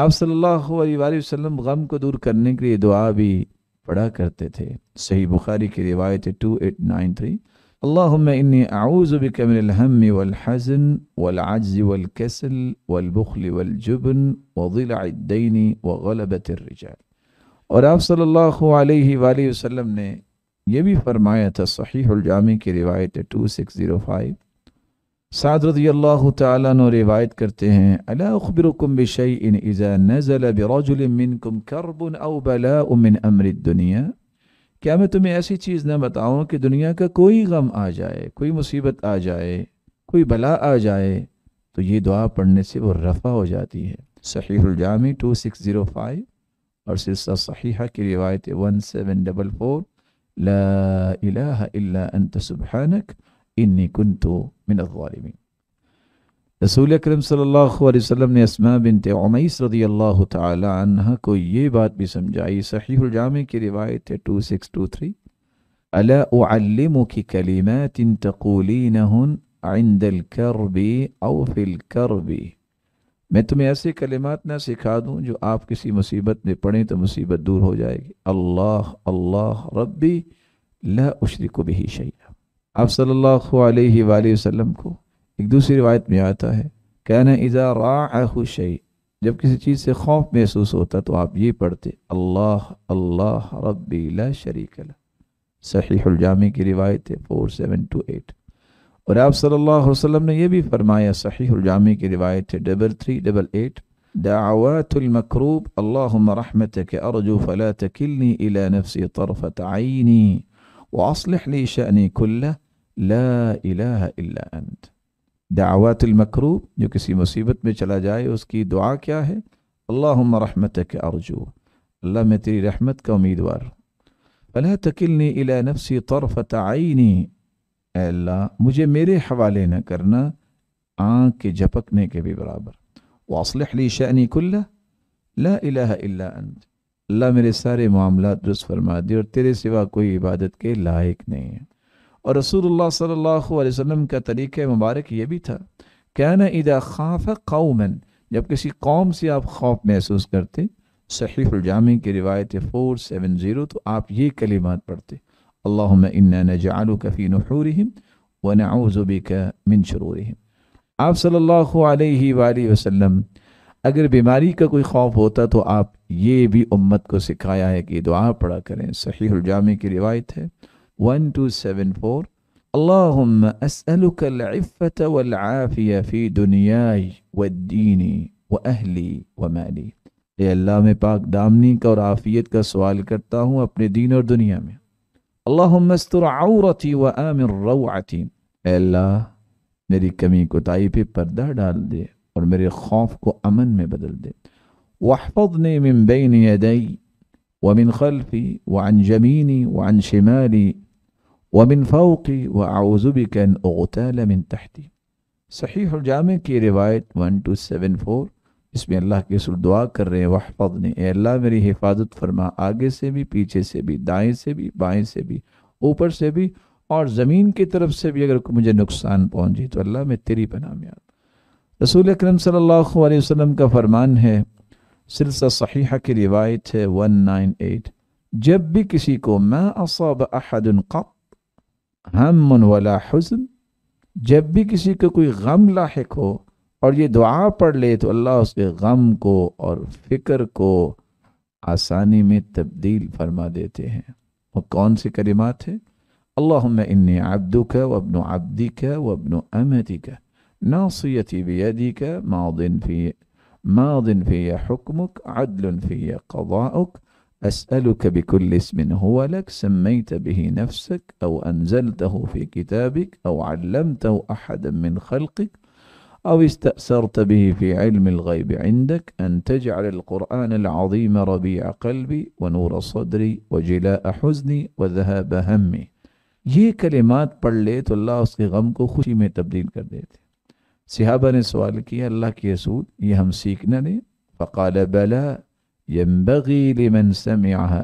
آپ صلی اللہ علیہ وآلہ وسلم غم کو دور کرنے کے لیے دعا بھی پڑھا کرتے تھے۔ صحیح بخاری کی روایت ہے 2893، اللہم انی اعوذ بک من الہم والحزن والعجز والکسل والبخل والجبن وضلع الدین وغلبۃ الرجال۔ اور آپ صلی اللہ علیہ وآلہ وسلم نے یہ بھی فرمایا تھا، صحیح الجامع کی روایت ہے 2605، سعد رضی اللہ تعالیٰ عنہ روایت کرتے ہیں، الا اخبرکم بشیء اذا نزل برجل منکم کرب او بلاء من امر الدنیا، کیا میں تمہیں ایسی چیز نہ بتاؤں کہ دنیا کا کوئی غم آ جائے، کوئی مصیبت آ جائے، کوئی بلا آ جائے تو یہ دعا پڑھنے سے وہ رفع ہو جاتی ہے۔ صحیح الجامع 2605 اور سلسلہ صحیحہ کی روایت 1744، لا الہ الا انت سبحانک انی کنت من الظالمین۔ رسول اکرم صلی اللہ علیہ وسلم نے اسماء بنت عمیس رضی اللہ تعالی عنہ کو یہ بات بھی سمجھائی، صحیح الجامع کی روایت ہے 2623، الا اعلمک کلمات تقولینہن عند الکرب او فی الکرب، میں تمہیں ایسے کلمات نہ سکھا دوں جو آپ کسی مصیبت میں پڑھیں تو مصیبت دور ہو جائے گی۔ اللہ اللہ ربی لا اشرک بہ شیئا۔ آپ صلی اللہ علیہ وآلہ وسلم کو ایک دوسری روایت میں آتا ہے، کان اذا راعہ شیء، جب کسی چیز سے خوف محسوس ہوتا تو آپ یہ پڑھتے، اللہ اللہ ربی لا شریک لہ۔ صحیح الجامع کی روایت ہے 4728۔ اور آپ صلی اللہ علیہ وسلم نے یہ بھی فرمایا، صحیح الجامع کی روایت ہے 3388، دعوات المکروب اللہم رحمتک ارجو فلا تکلنی الی نفسی طرفت عینی واصلح لی شأنی کلہ لا الہ الا انت۔ دعوات المکروب، جو کسی مصیبت میں چلا جائے اس کی دعا کیا ہے؟ اللہم رحمتک ارجو، اللہ میں تیری رحمت کا امیدوار، فلا تکلنی الی نفسی طرفت عینی، اے اللہ مجھے میرے حوالے نہ کرنا آنکھ کے جھپکنے کے بھی برابر، واصلح لی شأنی کلہ لا الہ الا انت، اللہ میرے سارے معاملات درست فرما دے اور تیرے سوا کوئی عبادت کے لائق نہیں ہے۔ اور رسول اللہ صلی اللہ علیہ وسلم کا طریقہ مبارک یہ بھی تھا، کان اذا خاف قوما، جب کسی قوم سے آپ خوف محسوس کرتے، صحیح الجامع کی روایت 470، تو آپ یہ کلمات پڑھتے، اللہم انا نجعلک فی نحورہم ونعوذ بک من شرورہم۔ آپ صلی اللہ علیہ وآلہ وسلم اگر بیماری کا کوئی خوف ہوتا تو آپ یہ بھی امت کو سکھایا ہے کہ دعا پڑھا کریں۔ صحیح الجامع کی روایت ہے 1274، اللہم اسألک العفة والعافیہ فی دنیای والدین واہلی ومالی، اے اللہ میں پاک دامنی کا اور عافیت کا سوال کرتا ہوں اپنے دین اور دنیا میں۔ اللہم استر عورتی وآمن روعتی، اے اللہ میری کمی کوتاہی پہ پردہ ڈال دے اور میرے خوف کو امن میں بدل دے۔ واحفظنی من بین یدی ومن خلفی وعن جمینی وعن شمالی ومن فوقی واعوذ بک ان اغتال من تحتی۔ صحیح الجامع کی روایت 1274، اس میں اللہ کے رسول دعا کر رہے ہیں، واحفظنی، اے اللہ میری حفاظت فرما، آگے سے بھی، پیچھے سے بھی، دائیں سے بھی، بائیں سے بھی، اوپر سے بھی، اور زمین کی طرف سے بھی اگر مجھے نقصان پہنچے تو اللہ میں تیری پناہ میں آتا۔ رسول اکرم صلی اللہ علیہ وسلم کا فرمان ہے، سلسلہ صحیحہ کی روایت ہے 198، جب بھی کسی کو ما اصاب احد قط ہم ولا حزن، جب بھی کسی کو کوئی غم لاحق ہو اور یہ دعا پڑھ لے تو اللہ اس کے غم کو اور فکر کو آسانی میں تبدیل فرما دیتے ہیں۔ وہ کون سی کلمات ہیں؟ اللہم انی عبدک وابن عبدک وابن امتک ناصیتی بیدک ماض فی حکمک عدل فی قضاؤک أسألك بكل اسم هو لك سميت به نفسك أو أنزلته في كتابك أو علمته أحدا من خلقك أو استأثرت به في علم الغيب عندك أن تجعل القرآن العظيم ربيع قلبي ونور صدري وجلاء حزني وذهاب همي۔ یہ کلمات پڑھ لے تو اللہ اس کے غم کو خوشی میں تبدیل کر دیتے۔ صحابہ نے سوال کیا، اللہ کے رسول یہ ہم سیکھ نہ لیں؟ فقال بلا ينبغي لمن سمعها